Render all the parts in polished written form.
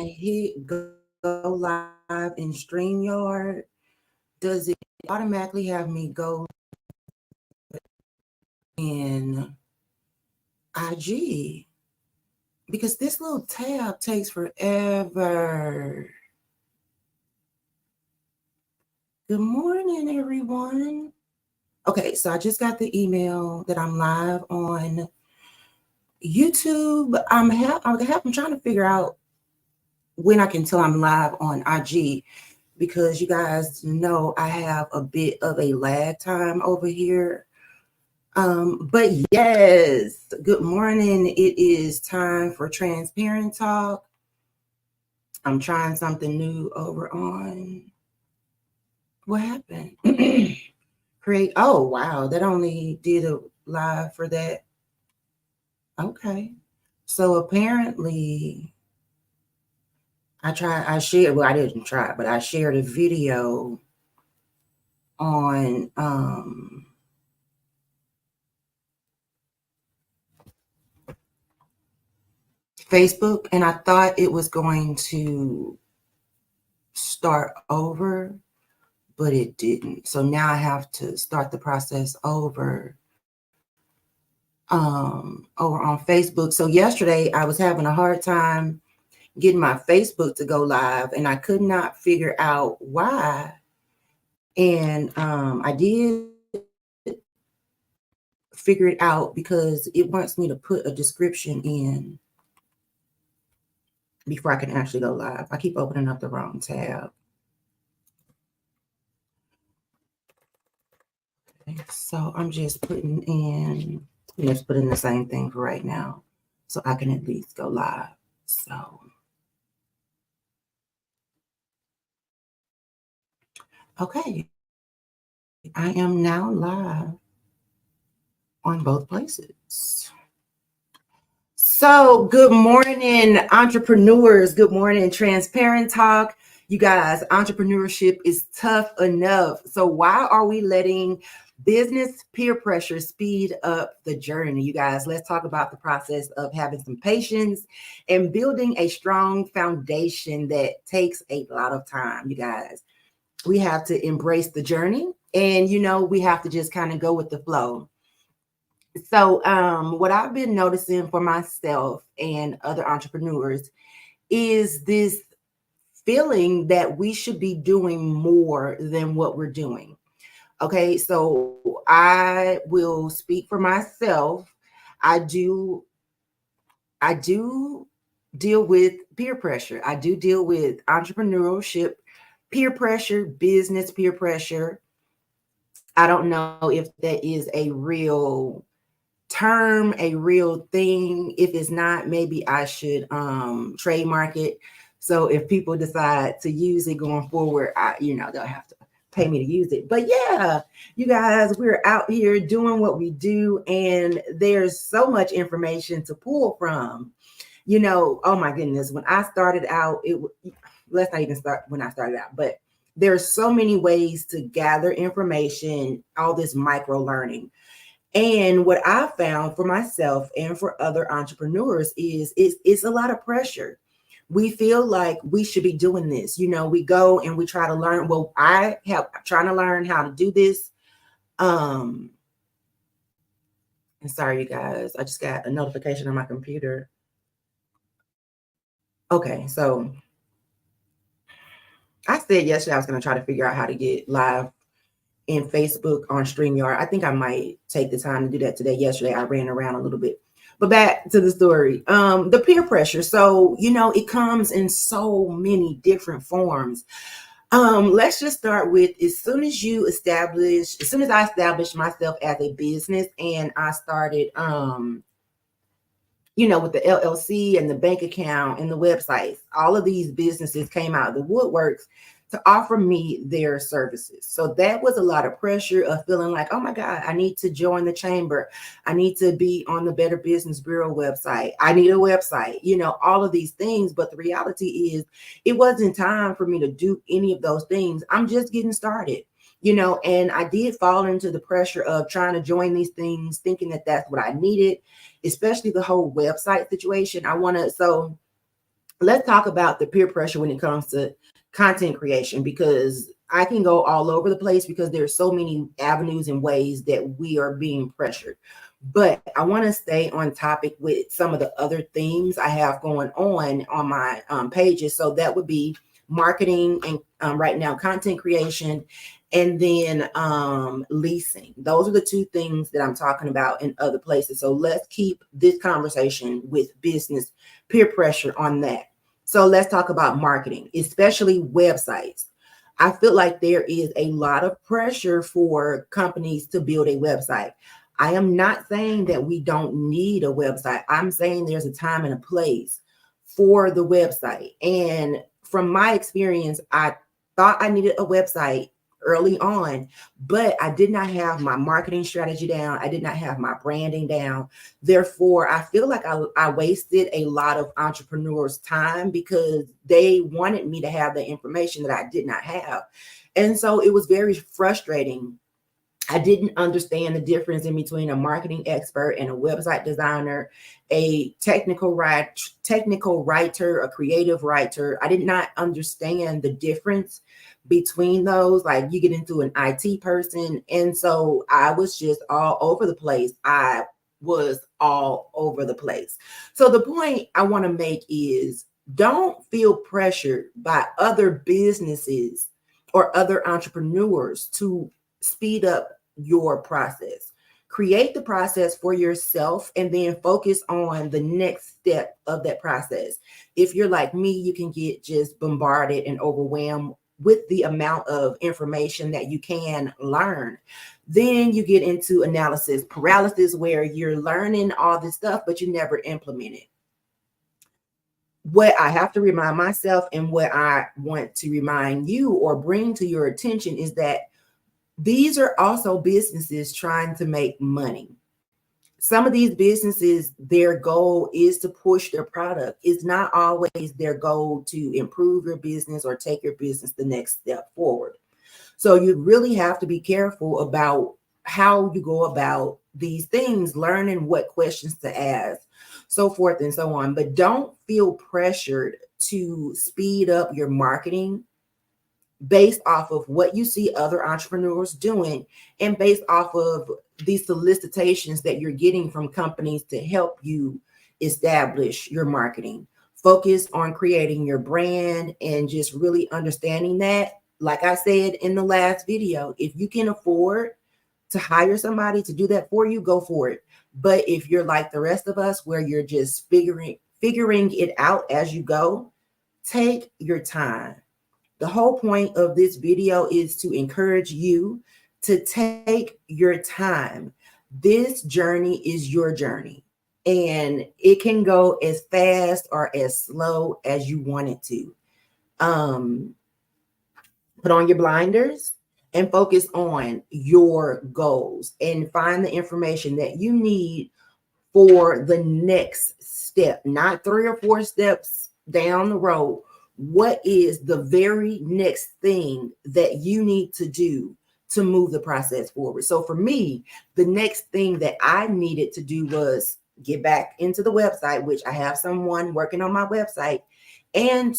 hit go live in StreamYard, does it automatically have me go in IG? Because this little tab takes forever. Good morning, everyone. Okay, so I just got the email that I'm live on YouTube. I'm trying to figure out when I can tell I'm live on IG, because you guys know I have a bit of a lag time over here. But yes, good morning. It is time for Transparent Talk. I'm trying something new over on, what happened? Create, oh wow, that only did a live for that. Okay. So apparently I shared, well, I didn't try, but I shared a video on Facebook, and I thought it was going to start over, but it didn't. So now I have to start the process over on Facebook. So yesterday I was having a hard time getting my Facebook to go live, and I could not figure out why. And I did figure it out, because it wants me to put a description in before I can actually go live. I keep opening up the wrong tab. Okay, so I'm just putting in, let's put in the same thing for right now, so I can at least go live. So, okay, I am now live on both places. So, good morning, entrepreneurs. Good morning, Transparent Talk. You guys, entrepreneurship is tough enough. So why are we letting business peer pressure speed up the journey? You guys, let's talk about the process of having some patience and building a strong foundation that takes a lot of time. You guys, we have to embrace the journey, and we have to just kind of go with the flow. So what I've been noticing for myself and other entrepreneurs is this feeling that we should be doing more than what we're doing. Okay, so I will speak for myself. I do deal with peer pressure. I do deal with entrepreneurship peer pressure, business peer pressure. I don't know if that is a real term, a real thing. If it's not, maybe I should trademark it. So if people decide to use it going forward, they'll have to pay me to use it. But yeah, you guys, we're out here doing what we do, and there's so much information to pull from. Oh my goodness, when I started out, let's not even start when I started out, but there's so many ways to gather information, all this micro learning. And what I found for myself and for other entrepreneurs is it's a lot of pressure. We feel like we should be doing this. We go and we try to learn. Well, I'm trying to learn how to do this. And sorry, you guys, I just got a notification on my computer. Okay, so I said yesterday I was going to try to figure out how to get live in Facebook on StreamYard. I think I might take the time to do that today. Yesterday, I ran around a little bit. But back to the story. The peer pressure. So, it comes in so many different forms. Let's just start with as soon as I established myself as a business, and I started with the LLC and the bank account and the websites, all of these businesses came out of the woodworks to offer me their services. So that was a lot of pressure of feeling like, oh my God, I need to join the chamber. I need to be on the Better Business Bureau website. I need a website, all of these things. But the reality is it wasn't time for me to do any of those things. I'm just getting started. And I did fall into the pressure of trying to join these things, thinking that that's what I needed, especially the whole website situation. So let's talk about the peer pressure when it comes to content creation, because I can go all over the place because there's so many avenues and ways that we are being pressured. But I want to stay on topic with some of the other things I have going on my pages. So that would be marketing and right now content creation, and then leasing. Those are the two things that I'm talking about in other places. So let's keep this conversation with business peer pressure on that. So let's talk about marketing, especially websites. I feel like there is a lot of pressure for companies to build a website. I am not saying that we don't need a website. I'm saying there's a time and a place for the website. And from my experience, I thought I needed a website early on, but I did not have my marketing strategy down. I did not have my branding down. Therefore, I feel like I wasted a lot of entrepreneurs' time because they wanted me to have the information that I did not have. And so it was very frustrating. I didn't understand the difference in between a marketing expert and a website designer, a technical writer, a creative writer. I did not understand the difference between those. Like you get into an IT person. And so I was just all over the place. I was all over the place. So the point I want to make is don't feel pressured by other businesses or other entrepreneurs to speed up your process. Create the process for yourself and then focus on the next step of that process. If you're like me, you can get just bombarded and overwhelmed with the amount of information that you can learn. Then you get into analysis paralysis, where you're learning all this stuff, but you never implement it. What I have to remind myself and what I want to remind you or bring to your attention is that these are also businesses trying to make money. Some of these businesses, their goal is to push their product. It's not always their goal to improve your business or take your business the next step forward. So you really have to be careful about how you go about these things, learning what questions to ask, so forth and so on. But don't feel pressured to speed up your marketing based off of what you see other entrepreneurs doing and based off of these solicitations that you're getting from companies to help you establish your marketing. Focus on creating your brand and just really understanding that. Like I said in the last video, if you can afford to hire somebody to do that for you, go for it. But if you're like the rest of us, where you're just figuring it out as you go, take your time. The whole point of this video is to encourage you to take your time. This journey is your journey, and it can go as fast or as slow as you want it to. Um, Put on your blinders and focus on your goals and find the information that you need for the next step, not 3 or 4 steps down the road. What is the very next thing that you need to do to move the process forward? So for me, the next thing that I needed to do was get back into the website, which I have someone working on my website, and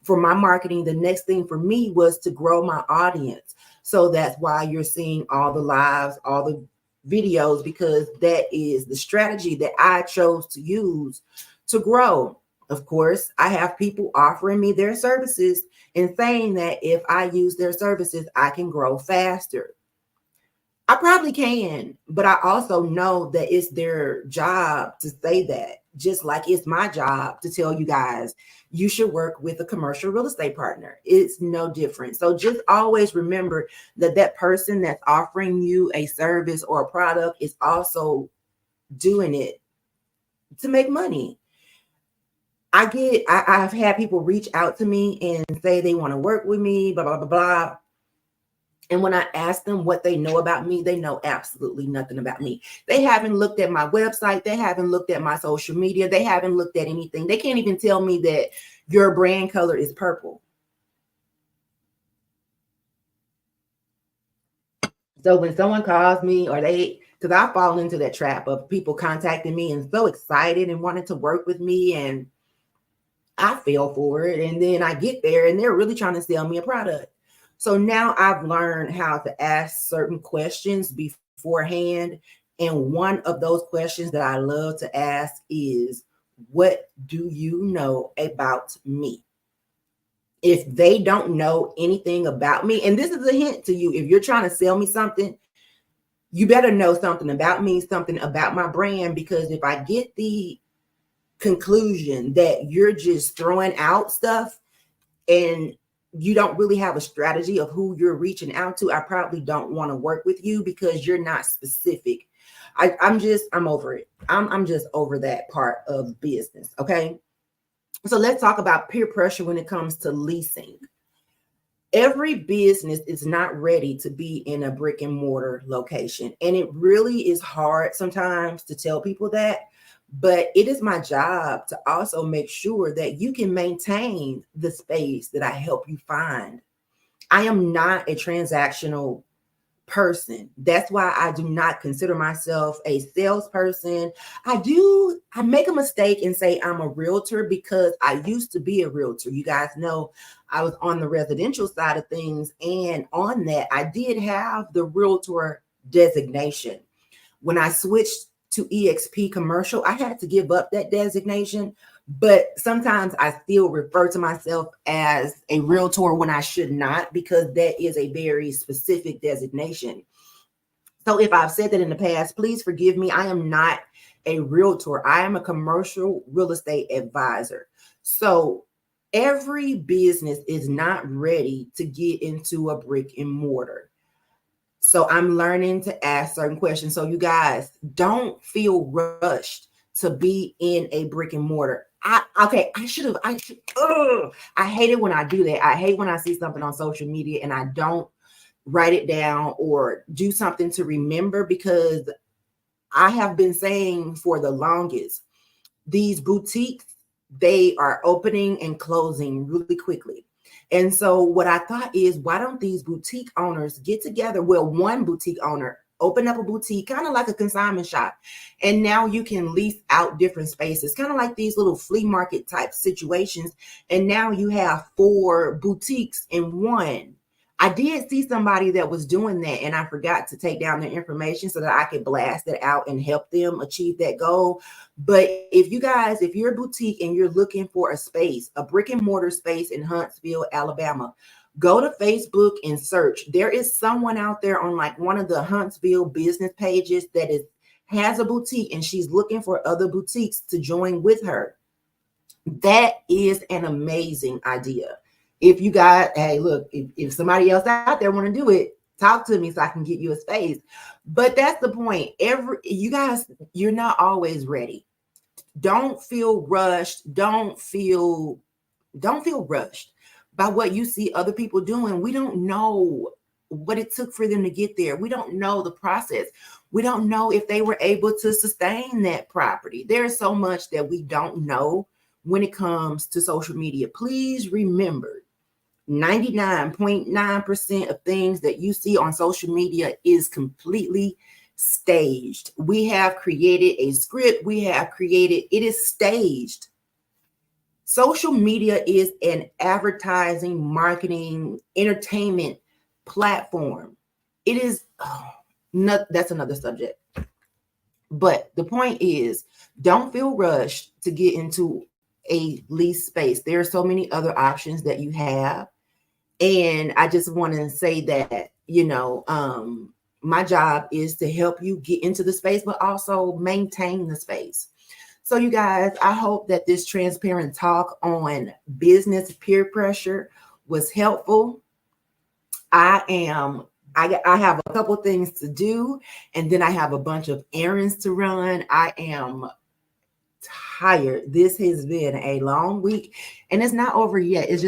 for my marketing, the next thing for me was to grow my audience. So that's why you're seeing all the lives, all the videos, because that is the strategy that I chose to use to grow. Of course, I have people offering me their services and saying that if I use their services, I can grow faster. I probably can, but I also know that it's their job to say that, just like it's my job to tell you guys you should work with a commercial real estate partner. It's no different. So just always remember that that person that's offering you a service or a product is also doing it to make money. I've had people reach out to me and say they want to work with me, blah, blah, blah, blah. And when I ask them what they know about me, they know absolutely nothing about me. They haven't looked at my website. They haven't looked at my social media. They haven't looked at anything. They can't even tell me that your brand color is purple. So when someone calls me because I fall into that trap of people contacting me and so excited and wanting to work with me, and I fell for it. And then I get there and they're really trying to sell me a product. So now I've learned how to ask certain questions beforehand. And one of those questions that I love to ask is, what do you know about me? If they don't know anything about me, and this is a hint to you, if you're trying to sell me something, you better know something about me, something about my brand, because if I get the conclusion that you're just throwing out stuff and you don't really have a strategy of who you're reaching out to, I probably don't want to work with you because you're not specific. I'm over it. I'm just over that part of business. Okay. So let's talk about peer pressure when it comes to leasing. Every business is not ready to be in a brick and mortar location. And it really is hard sometimes to tell people that. But it is my job to also make sure that you can maintain the space that I help you find. I am not a transactional person. That's why I do not consider myself a salesperson. I make a mistake and say I'm a realtor because I used to be a realtor. You guys know I was on the residential side of things, and on that I did have the realtor designation. When I switched to EXP commercial, I had to give up that designation, but sometimes I still refer to myself as a realtor when I should not, because that is a very specific designation. So if I've said that in the past, please forgive me. I am not a realtor. I am a commercial real estate advisor. So every business is not ready to get into a brick and mortar. So I'm learning to ask certain questions. So you guys, don't feel rushed to be in a brick and mortar. I hate it when I do that. I hate when I see something on social media and I don't write it down or do something to remember, because I have been saying for the longest, these boutiques, they are opening and closing really quickly. And so what I thought is, why don't these boutique owners get together? Well, one boutique owner open up a boutique, kind of like a consignment shop. And now you can lease out different spaces, kind of like these little flea market type situations. And now you have 4 boutiques in one. I did see somebody that was doing that, and I forgot to take down their information so that I could blast it out and help them achieve that goal. But if you're a boutique and you're looking for a space, a brick and mortar space in Huntsville, Alabama, go to Facebook and search. There is someone out there on like one of the Huntsville business pages that has a boutique, and she's looking for other boutiques to join with her. That is an amazing idea. If you guys, hey, look, if somebody else out there want to do it, talk to me so I can get you a space. But that's the point. You guys, you're not always ready. Don't feel rushed. Don't feel rushed by what you see other people doing. We don't know what it took for them to get there. We don't know the process. We don't know if they were able to sustain that property. There's so much that we don't know when it comes to social media. Please remember, 99.9% of things that you see on social media is completely staged. We have created a script. It is staged. Social media is an advertising, marketing, entertainment platform. It is, that's another subject. But the point is, don't feel rushed to get into a lease space. There are so many other options that you have. And I just want to say that, my job is to help you get into the space, but also maintain the space. So you guys, I hope that this transparent talk on business peer pressure was helpful. I have a couple things to do, and then I have a bunch of errands to run. I am tired. This has been a long week, and it's not over yet. It's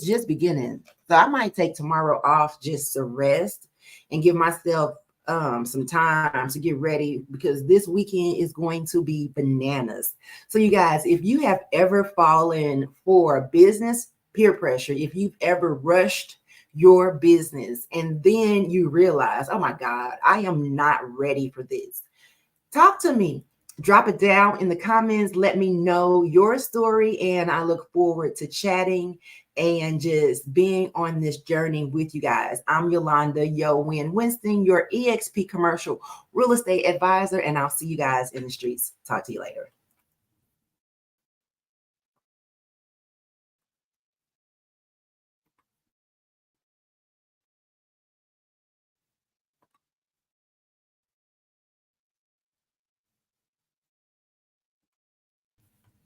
just beginning. So I might take tomorrow off just to rest and give myself some time to get ready, because this weekend is going to be bananas. So you guys, if you have ever fallen for business peer pressure, if you've ever rushed your business and then you realize, oh my God, I am not ready for this, talk to me. Drop it down in the comments. Let me know your story, and I look forward to chatting and just being on this journey with you guys. I'm Yalanda Winston, your EXP commercial real estate advisor, and I'll see you guys in the streets. Talk to you later.